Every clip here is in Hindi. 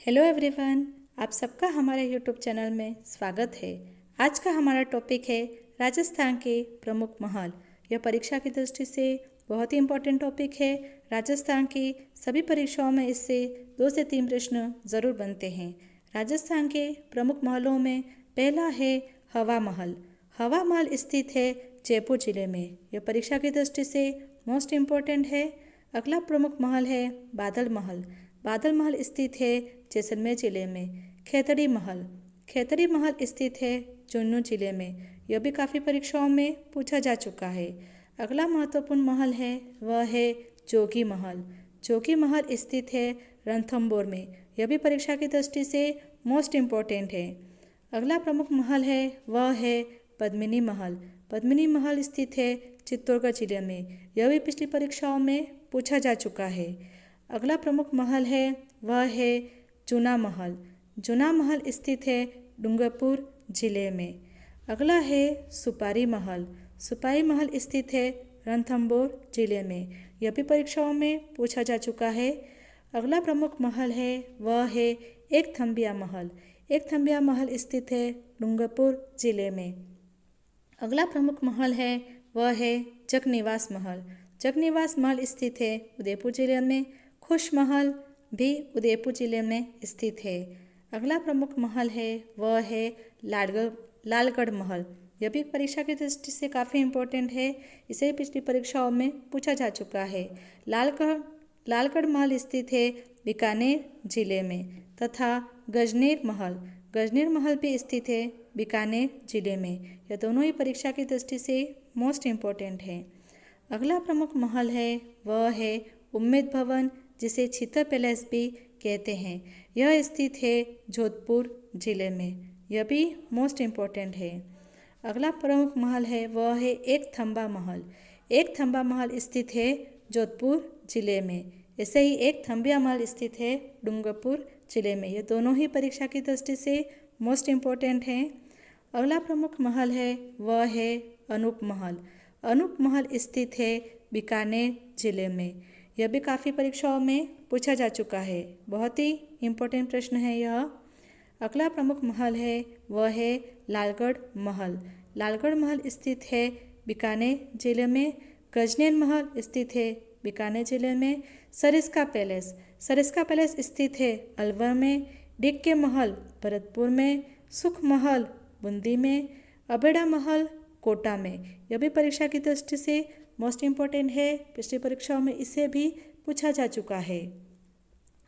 हेलो एवरीवन, आप सबका हमारे यूट्यूब चैनल में स्वागत है। आज का हमारा टॉपिक है राजस्थान के प्रमुख महल। यह परीक्षा की दृष्टि से बहुत ही इम्पोर्टेंट टॉपिक है। राजस्थान की सभी परीक्षाओं में इससे 2 से 3 प्रश्न ज़रूर बनते हैं। राजस्थान के प्रमुख महलों में पहला है हवा महल। हवा महल स्थित है जयपुर जिले में। यह परीक्षा की दृष्टि से मोस्ट इम्पोर्टेंट है। अगला प्रमुख महल है बादल महल। बादल महल स्थित है जैसलमेर जिले में। खेतड़ी महल। खेतड़ी महल स्थित है झुंझुनू जिले में। यह भी काफ़ी परीक्षाओं में पूछा जा चुका है। अगला महत्वपूर्ण महल है वह है जोगी महल। जोगी महल स्थित है रणथंभौर में। यह भी परीक्षा की दृष्टि से मोस्ट इम्पोर्टेंट है। अगला प्रमुख महल है वह है पद्मिनी महल। पद्मिनी महल स्थित है चित्तौड़गढ़ जिले में। यह भी पिछली परीक्षाओं में पूछा जा चुका है। अगला प्रमुख महल है वह है जूना महल। जूना महल स्थित है डूंगरपुर जिले में। अगला है सुपारी महल। सुपारी महल स्थित है रणथंभौर जिले में। यह भी परीक्षाओं में पूछा जा चुका है। अगला प्रमुख महल है वह है एक थम्बिया महल। एक थम्बिया महल स्थित है डूंगरपुर जिले में। अगला प्रमुख महल है वह है जगनिवास महल। जगनिवास महल स्थित है उदयपुर जिले में। खुश महल भी उदयपुर जिले में स्थित है। अगला प्रमुख महल है वह है लालगढ़ महल। यह भी परीक्षा की दृष्टि से काफ़ी इम्पोर्टेंट है। इसे पिछली परीक्षाओं में पूछा जा चुका है। लालगढ़ महल स्थित है बीकानेर जिले में। तथा गजनेर महल भी स्थित है बीकानेर जिले में। यह दोनों ही परीक्षा की दृष्टि से मोस्ट इम्पोर्टेंट है। अगला प्रमुख महल है वह है उम्मेद भवन, जिसे छितर पैलेस भी कहते हैं। यह स्थित है जोधपुर जिले में। यह भी मोस्ट इम्पोर्टेंट है। अगला प्रमुख महल है वह है एक थंबा महल। एक थंबा महल स्थित है जोधपुर जिले में। ऐसे ही एक थम्बिया महल स्थित है डूंगरपुर जिले में। ये दोनों ही परीक्षा की दृष्टि से मोस्ट इम्पोर्टेंट हैं। अगला प्रमुख महल है वह है अनूप महल। अनूप महल स्थित है बीकानेर जिले में। यह भी काफ़ी परीक्षाओं में पूछा जा चुका है। बहुत ही इम्पोर्टेंट प्रश्न है यह। अगला प्रमुख महल है वह है लालगढ़ महल। लालगढ़ महल स्थित है बीकानेर जिले में। गजनेर महल स्थित है बीकानेर जिले में। सरिस्का पैलेस स्थित है अलवर में। डिक्के महल भरतपुर में। सुख महल बूंदी में। अबेड़ा महल कोटा में। यह भी परीक्षा की दृष्टि से मोस्ट इम्पोर्टेंट है। पिछली परीक्षाओं में इसे भी पूछा जा चुका है।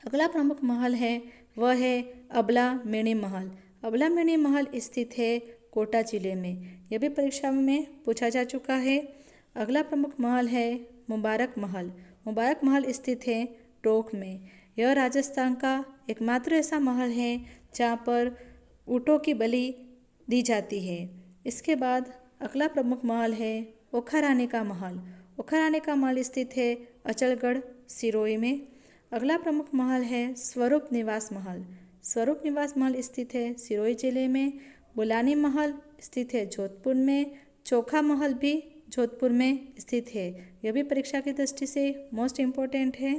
अगला प्रमुख महल है वह है अबला मेणी महल। अबला मेणी महल स्थित है कोटा जिले में। यह भी परीक्षा में पूछा जा चुका है। अगला प्रमुख महल है मुबारक महल। मुबारक महल स्थित है टोंक में। यह राजस्थान का एकमात्र ऐसा महल है जहाँ पर ऊँटों की बलि दी जाती है। इसके बाद अगला प्रमुख महल है ओखा-रानी का महल। ओखा-रानी का महल स्थित है अचलगढ़ सिरोही में। अगला प्रमुख महल है स्वरूप निवास महल। स्वरूप निवास महल स्थित है सिरोही जिले में। बुलानी महल स्थित है जोधपुर में। चोखा महल भी जोधपुर में स्थित है। यह भी परीक्षा की दृष्टि से मोस्ट इम्पोर्टेंट है।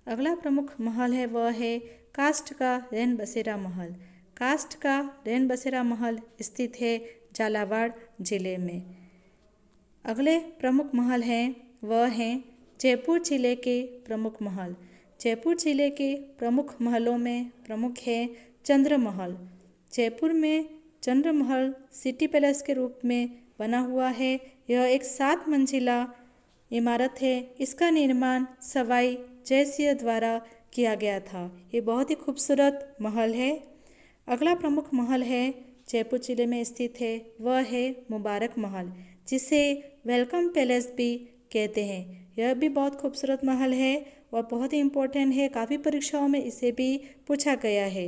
अगला प्रमुख महल है वह है काष्ठ का रैन बसेरा महल। काष्ठ का रैन बसेरा महल स्थित है झालावाड़ जिले में। अगले प्रमुख महल हैं वह हैं जयपुर जिले के प्रमुख महल। जयपुर जिले के प्रमुख महलों में प्रमुख है चंद्र महल। जयपुर में चंद्र महल सिटी पैलेस के रूप में बना हुआ है। यह एक 7 मंजिला इमारत है। इसका निर्माण सवाई जयसिंह द्वारा किया गया था। ये बहुत ही खूबसूरत महल है। अगला प्रमुख महल है जयपुर जिले में स्थित है वह है मुबारक महल, जिसे वेलकम पैलेस भी कहते हैं। यह भी बहुत खूबसूरत महल है और बहुत ही इम्पोर्टेंट है। काफ़ी परीक्षाओं में इसे भी पूछा गया है।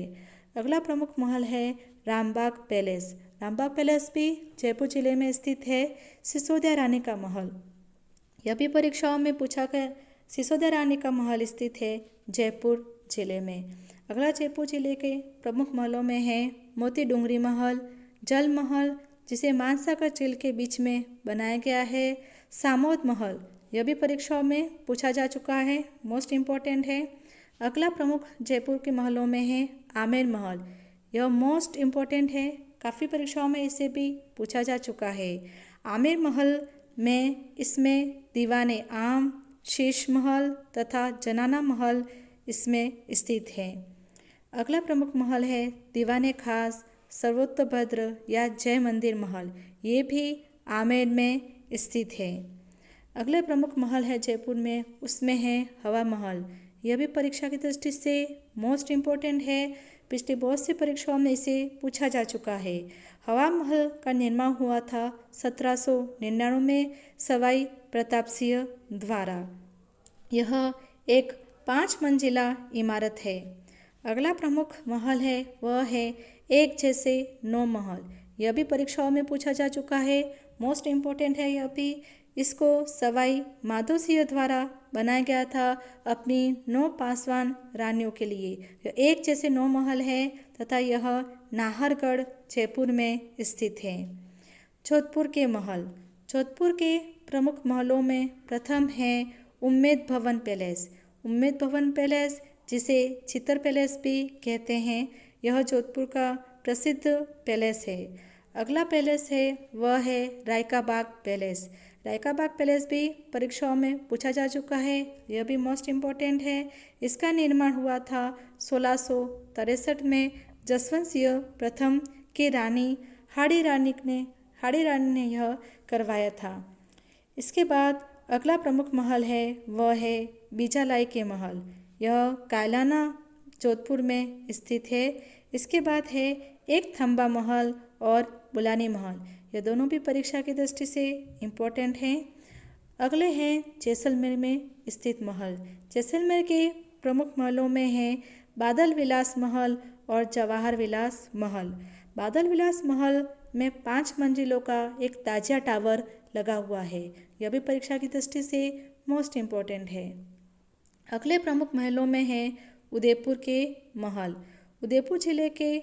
अगला प्रमुख महल है रामबाग पैलेस। रामबाग पैलेस भी जयपुर जिले में स्थित है। सिसोदिया रानी का महल, यह भी परीक्षाओं में पूछा गया। सिसोदिया रानी का महल स्थित है जयपुर जिले में। अगला जयपुर जिले के प्रमुख महलों में है मोती डूंगरी महल, जल महल, जिसे मानसागर झील के बीच में बनाया गया है। सामोद महल, यह भी परीक्षाओं में पूछा जा चुका है, मोस्ट इम्पोर्टेंट है। अगला प्रमुख जयपुर के महलों में है आमेर महल। यह मोस्ट इम्पोर्टेंट है, काफ़ी परीक्षाओं में इसे भी पूछा जा चुका है। आमेर महल में इसमें दीवाने आम, शीश महल तथा जनाना महल इसमें स्थित है। अगला प्रमुख महल है दीवाने खास, सर्वोत्तभद्र या जय मंदिर महल। ये भी आमेर में स्थित है। अगले प्रमुख महल है जयपुर में, उसमें है हवा महल। यह भी परीक्षा की दृष्टि से मोस्ट इम्पोर्टेंट है, पिछली बहुत सी परीक्षाओं में इसे पूछा जा चुका है। हवा महल का निर्माण हुआ था 1799 में सवाई प्रताप सिंह द्वारा। यह एक 5 मंजिला इमारत है। अगला प्रमुख महल है वह है एक जैसे 9 महल। यह भी परीक्षाओं में पूछा जा चुका है, मोस्ट इम्पोर्टेंट है यह भी। इसको सवाई माधो सिंह द्वारा बनाया गया था अपनी 9 पासवान रानियों के लिए। यह एक जैसे 9 महल है तथा यह नाहरगढ़ जयपुर में स्थित है। जोधपुर के महल। जोधपुर के प्रमुख महलों में प्रथम है उम्मेद भवन पैलेस। उम्मेद भवन पैलेस, जिसे चित्तर पैलेस भी कहते हैं, यह जोधपुर का प्रसिद्ध पैलेस है। अगला पैलेस है वह है रायका बाग पैलेस। रायका बाग पैलेस भी परीक्षाओं में पूछा जा चुका है, यह भी मोस्ट इम्पोर्टेंट है। इसका निर्माण हुआ था 1663 में जसवंत सिंह प्रथम की रानी हाड़ी रानी ने यह करवाया था। इसके बाद अगला प्रमुख महल है वह है बीजालाई के महल। यह कायलाना जोधपुर में स्थित है। इसके बाद है एक थंबा महल और बुलानी महल। ये दोनों भी परीक्षा की दृष्टि से इम्पोर्टेंट हैं। अगले हैं जैसलमेर में स्थित महल। जैसलमेर के प्रमुख महलों में हैं बादल विलास महल और जवाहर विलास महल। बादल विलास महल में 5 मंजिलों का एक ताजिया टावर लगा हुआ है। यह भी परीक्षा की दृष्टि से मोस्ट इम्पोर्टेंट है। अगले प्रमुख महलों में हैं उदयपुर के महल। उदयपुर जिले के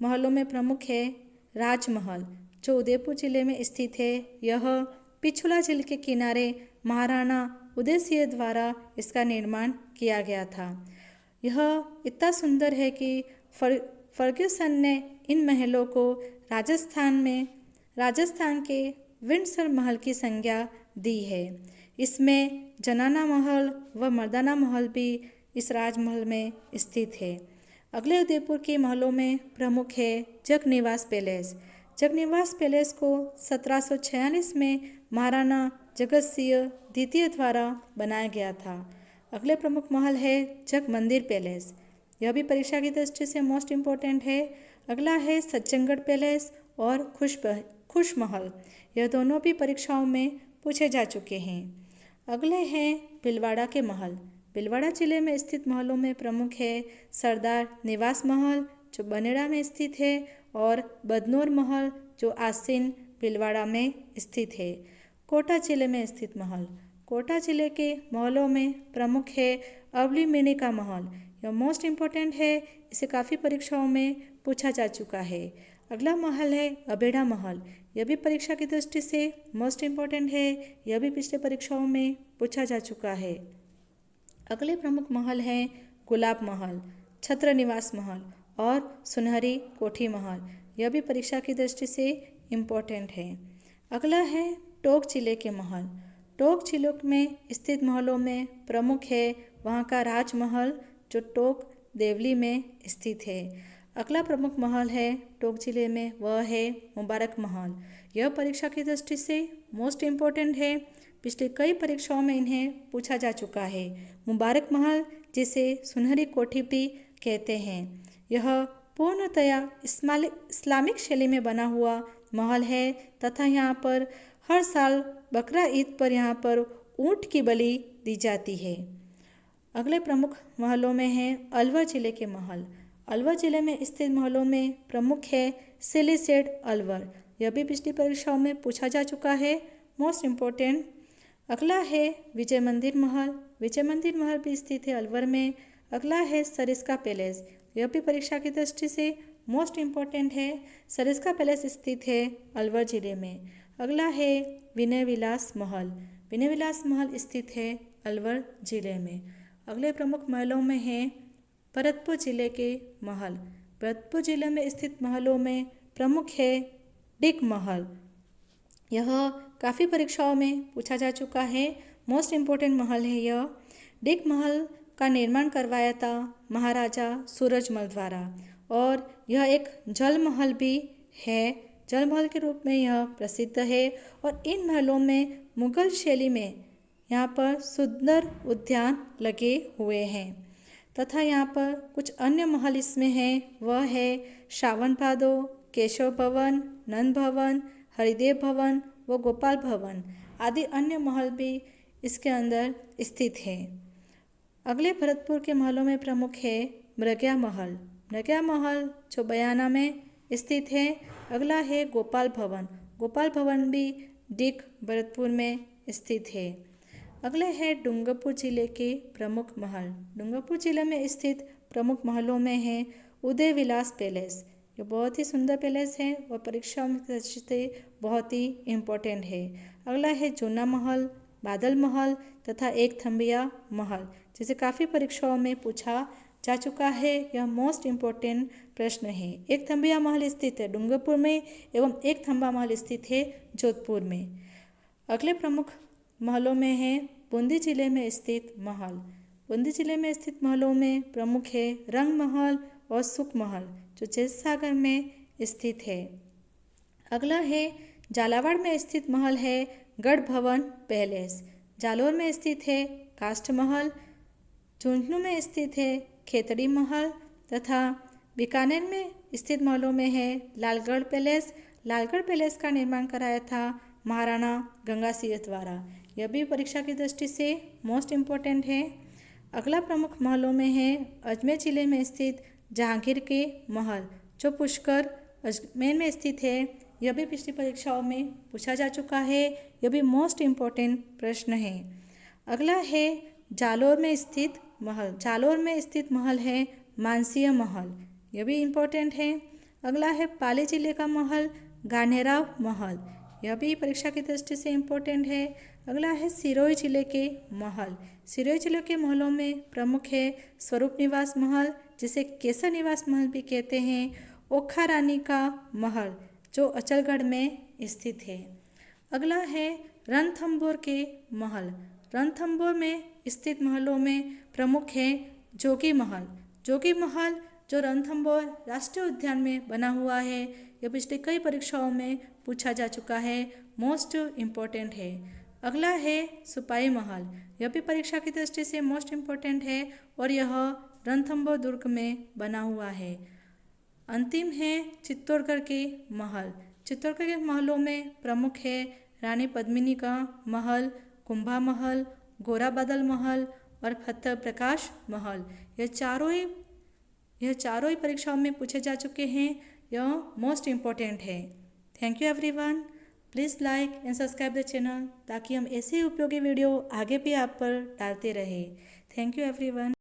महलों में प्रमुख है राजमहल, जो उदयपुर जिले में स्थित है। यह पिछुला झील के किनारे महाराणा उदय सिंह द्वारा इसका निर्माण किया गया था। यह इतना सुंदर है कि फर्ग्यूसन ने इन महलों को राजस्थान के विंडसर महल की संज्ञा दी है। इसमें जनाना महल व मर्दाना महल भी इस राजमहल में स्थित है। अगले उदयपुर के महलों में प्रमुख है जगनिवास पैलेस। जगनिवास पैलेस को 1746 में महाराणा जगत सिंह द्वितीय द्वारा बनाया गया था। अगले प्रमुख महल है जग मंदिर पैलेस। यह भी परीक्षा की दृष्टि से मोस्ट इम्पोर्टेंट है। अगला है सज्जनगढ़ पैलेस और खुश महल। यह दोनों भी परीक्षाओं में पूछे जा चुके हैं। अगले हैं भीलवाड़ा के महल। भीलवाड़ा जिले में स्थित महलों में प्रमुख है सरदार निवास महल, जो बनेड़ा में स्थित है, और बदनौर महल, जो आसीन भीलवाड़ा में स्थित है। कोटा जिले में स्थित महल। कोटा जिले के महलों में प्रमुख है अवली मेनी का महल। यह मोस्ट इम्पोर्टेंट है, इसे काफ़ी परीक्षाओं में पूछा जा चुका है। अगला महल है अबेड़ा महल। यह भी परीक्षा की दृष्टि से मोस्ट इम्पोर्टेंट है, यह भी पिछले परीक्षाओं में पूछा जा चुका है। अगले प्रमुख महल हैं गुलाब महल, छत्र निवास महल और सुनहरी कोठी महल। यह भी परीक्षा की दृष्टि से इम्पोर्टेंट है। अगला है टोंक जिले के महल। टोंक जिले में स्थित महलों में प्रमुख है वहाँ का राजमहल, जो टोंक देवली में स्थित है। अगला प्रमुख महल है टोंक जिले में, वह है मुबारक महल। यह परीक्षा की दृष्टि से मोस्ट इम्पोर्टेंट है, पिछले कई परीक्षाओं में इन्हें पूछा जा चुका है। मुबारक महल, जिसे सुनहरी कोठी भी कहते हैं, यह पूर्णतया इस्लामिक शैली में बना हुआ महल है तथा यहाँ पर हर साल बकरा ईद पर यहाँ पर ऊँट की बलि दी जाती है। अगले प्रमुख महलों में हैं अलवर जिले के महल। अलवर जिले में स्थित महलों में प्रमुख है सिलीसेड अलवर। यह भी पिछली परीक्षाओं में पूछा जा चुका है, मोस्ट इम्पोर्टेंट। अगला है विजय मंदिर महल। विजय मंदिर महल भी स्थित है अलवर में। अगला है सरिस्का पैलेस। यह भी परीक्षा की दृष्टि से मोस्ट इम्पोर्टेंट है। सरिस्का पैलेस स्थित है अलवर जिले में। अगला है विनय विलास महल। विनय विलास महल स्थित है अलवर जिले में। अगले प्रमुख महलों में हैं भरतपुर जिले के महल। भरतपुर जिले में स्थित महलों में प्रमुख है डिक महल। यह काफ़ी परीक्षाओं में पूछा जा चुका है, मोस्ट इम्पोर्टेंट महल है यह। डिक महल का निर्माण करवाया था महाराजा सूरजमल द्वारा और यह एक जल महल भी है। जल महल के रूप में यह प्रसिद्ध है और इन महलों में मुगल शैली में यहाँ पर सुंदर उद्यान लगे हुए हैं तथा यहाँ पर कुछ अन्य महल इसमें हैं, वह है श्रावण भादो, केशव भवन, नंद भवन, हरिदेव भवन व गोपाल भवन आदि अन्य महल भी इसके अंदर स्थित है। अगले भरतपुर के महलों में प्रमुख है मृग्या महल। मृग्या महल जो बयाना में स्थित है। अगला है गोपाल भवन। गोपाल भवन भी डिक भरतपुर में स्थित है। अगले है डूंगरपुर जिले के प्रमुख महल। डूंगरपुर जिले में स्थित प्रमुख महलों में है उदय विलास पैलेस। ये बहुत ही सुंदर पैलेस है और परीक्षाओं में दृष्टि से बहुत ही इम्पोर्टेंट है। अगला है जूना महल, बादल महल तथा एक थंबिया महल, जिसे काफ़ी परीक्षाओं में पूछा जा चुका है। यह मोस्ट इम्पोर्टेंट प्रश्न है। एक थंबिया महल स्थित है डूंगरपुर में एवं एक थंबा महल स्थित है जोधपुर में। अगले प्रमुख महलों में है बूंदी जिले में स्थित महल। बूंदी जिले में स्थित महलों में प्रमुख है रंग महल और सुख महल जो जैतसागर में स्थित है। अगला है झालावाड़ में स्थित महल है गढ़ भवन पैलेस। जालोर में स्थित है काष्ठ महल। झुंझुनू में स्थित है खेतड़ी महल तथा बीकानेर में स्थित महलों में है लालगढ़ पैलेस। लालगढ़ पैलेस का निर्माण कराया था महाराणा गंगा सिंह द्वारा। यह भी परीक्षा की दृष्टि से मोस्ट इम्पोर्टेंट है। अगला प्रमुख महलों में है अजमेर जिले में स्थित जहांगीर के महल जो पुष्कर अजमेर में स्थित है। यह भी पिछली परीक्षाओं में पूछा जा चुका है। यह भी मोस्ट इम्पोर्टेंट प्रश्न है। अगला है जालोर में स्थित महल। जालोर में स्थित महल है मानसीय महल। यह भी इम्पोर्टेंट है। अगला है पाली जिले का महल गानेराव महल। यह भी परीक्षा की दृष्टि से इम्पोर्टेंट है। अगला है सिरोही जिले के महल। सिरोही जिले के महलों में प्रमुख है स्वरूप निवास महल जिसे केसर निवास महल भी कहते हैं। ओखा रानी का महल जो अचलगढ़ में स्थित है। अगला है रणथंभौर के महल। रणथंभौर में स्थित महलों में प्रमुख है जोगी महल। जोगी महल जो रणथंभौर राष्ट्रीय उद्यान में बना हुआ है। यह पिछले कई परीक्षाओं में पूछा जा चुका है, मोस्ट इम्पोर्टेंट है। अगला है सिपाही महल। यह भी परीक्षा की दृष्टि से मोस्ट इम्पोर्टेंट है और यह रणथंभौर दुर्ग में बना हुआ है। अंतिम है चित्तौड़गढ़ के महल। चित्तौड़गढ़ के महलों में प्रमुख है रानी पद्मिनी का महल, कुंभा महल, गोरा बादल महल और फतेह प्रकाश महल। यह चारों ही परीक्षाओं में पूछे जा चुके हैं। यह मोस्ट इम्पोर्टेंट है। Thank you everyone. Please like and subscribe the channel ताकि हम ऐसे ही उपयोगी वीडियो आगे भी आप पर डालते रहें। Thank you everyone.